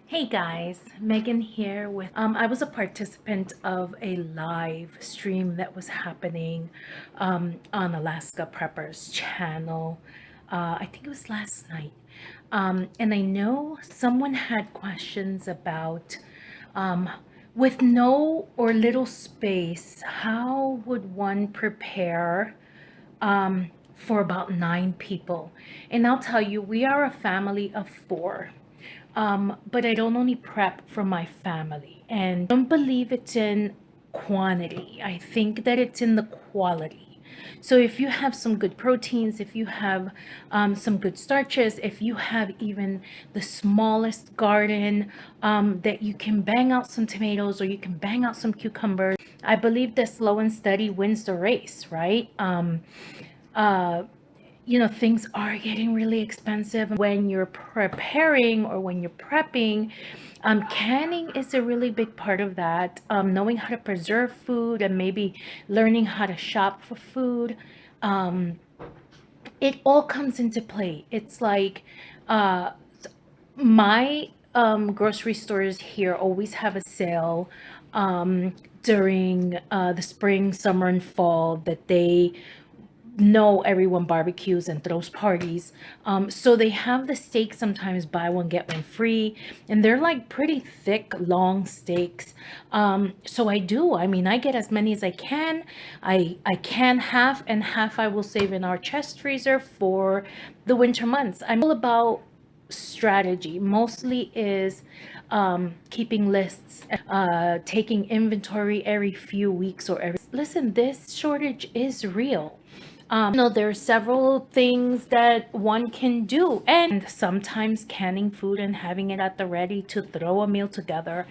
Hey guys, Megan here with I was a participant of a live stream that was happening on Alaska Preppers channel. I think it was last night. And I know someone had questions about um, with no or little space, how would one prepare for about 9 people? And I'll tell you, we are a family of 4. But I don't only prep for my family. And I don't believe it's in quantity. I think that it's in the quality. So if you have some good proteins, if you have some good starches, if you have even the smallest garden that you can bang out some tomatoes or you can bang out some cucumbers, I believe that slow and steady wins the race, right? Uh, things are getting really expensive. When you're preparing or when you're prepping, canning is a really big part of that. Knowing how to preserve food and maybe learning how to shop for food. Um, it all comes into play. It's like uh, my grocery stores here always have a sale during the spring, summer, and fall that they know everyone barbecues and throws parties. So they have the steaks sometimes buy one, get one free. And they're like pretty thick, long steaks. So I get as many as I can. I can half and half I will save in our chest freezer for the winter months. I'm all about strategy. Mostly is keeping lists, taking inventory every few weeks or every. Listen, this shortage is real. There are several things that one can do, and sometimes canning food and having it at the ready to throw a meal together.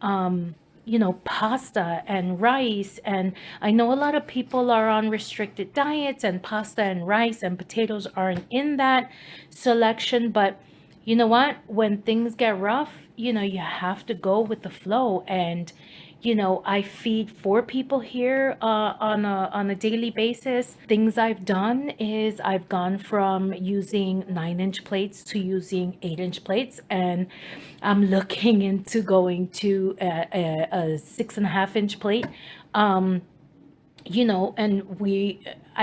Pasta and rice. And I know a lot of people are on restricted diets, and pasta and rice and potatoes aren't in that selection. But you know what? When things get rough, you have to go with the flow. And I feed 4 people here on a daily basis. Things I've done is I've gone from using 9-inch plates to using 8-inch plates, and I'm looking into going to a 6.5-inch plate. I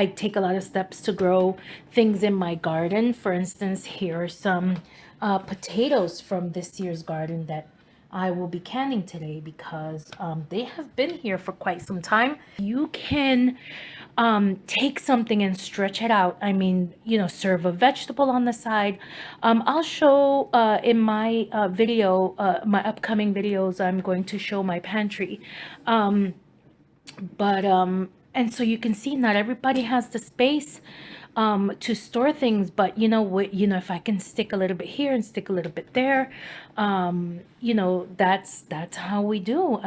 take a lot of steps to grow things in my garden. For instance, here are some potatoes from this year's garden that I will be canning today because they have been here for quite some time. You can take something and stretch it out. Serve a vegetable on the side. I'll show in my my upcoming videos, I'm going to show my pantry. And so you can see not everybody has the space to store things, but if I can stick a little bit here and stick a little bit there, that's how we do.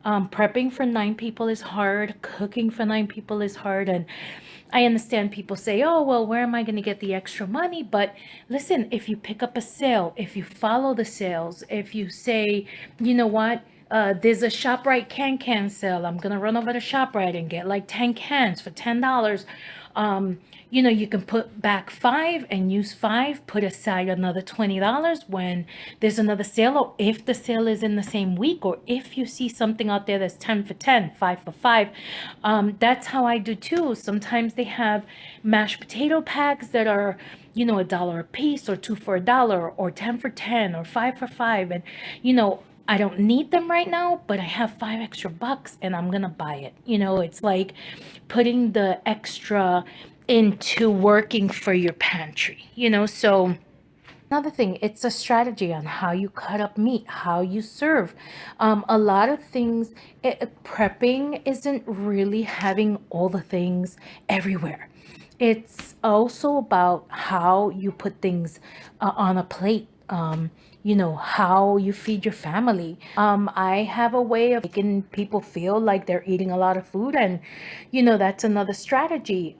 Prepping for 9 people is hard. Cooking for 9 people is hard. And I understand people say, oh, well, where am I going to get the extra money? But listen, if you pick up a sale, if you follow the sales, if you say, you know what, there's a ShopRite can sale. I'm gonna run over to ShopRite and get like 10 cans for $10. You can put back 5 and use 5, put aside another $20 when there's another sale, or if the sale is in the same week, or if you see something out there that's 10 for 10, 5 for 5. That's how I do too. Sometimes they have mashed potato packs that are $1 a piece, or 2 for $1, or 10 for 10, or 5 for 5. And I don't need them right now, but I have $5 extra and I'm gonna buy it. It's like putting the extra into working for your pantry. So another thing, it's a strategy on how you cut up meat, how you serve. A lot of things, prepping isn't really having all the things everywhere. It's also about how you put things on a plate. How you feed your family. I have a way of making people feel like they're eating a lot of food, and that's another strategy.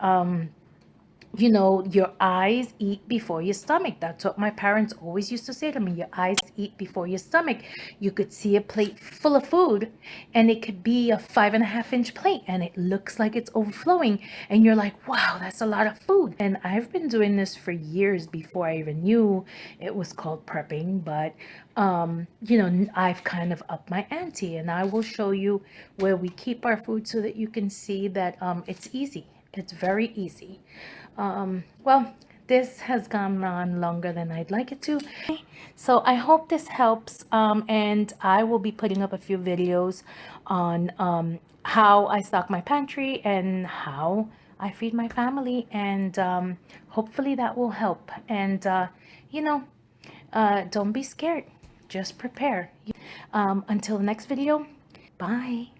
you know, your eyes eat before your stomach. That's what my parents always used to say to me. Your eyes eat before your stomach. You could see a plate full of food and it could be a 5.5 inch plate and it looks like it's overflowing. And you're like, wow, that's a lot of food. And I've been doing this for years before I even knew it was called prepping. But, you know, I've kind of upped my ante, and I will show you where we keep our food so that you can see that it's easy. It's very easy. Well, this has gone on longer than I'd like it to. So I hope this helps. And I will be putting up a few videos on how I stock my pantry and how I feed my family. And hopefully that will help. And, you know, don't be scared. Just prepare. Until the next video, bye.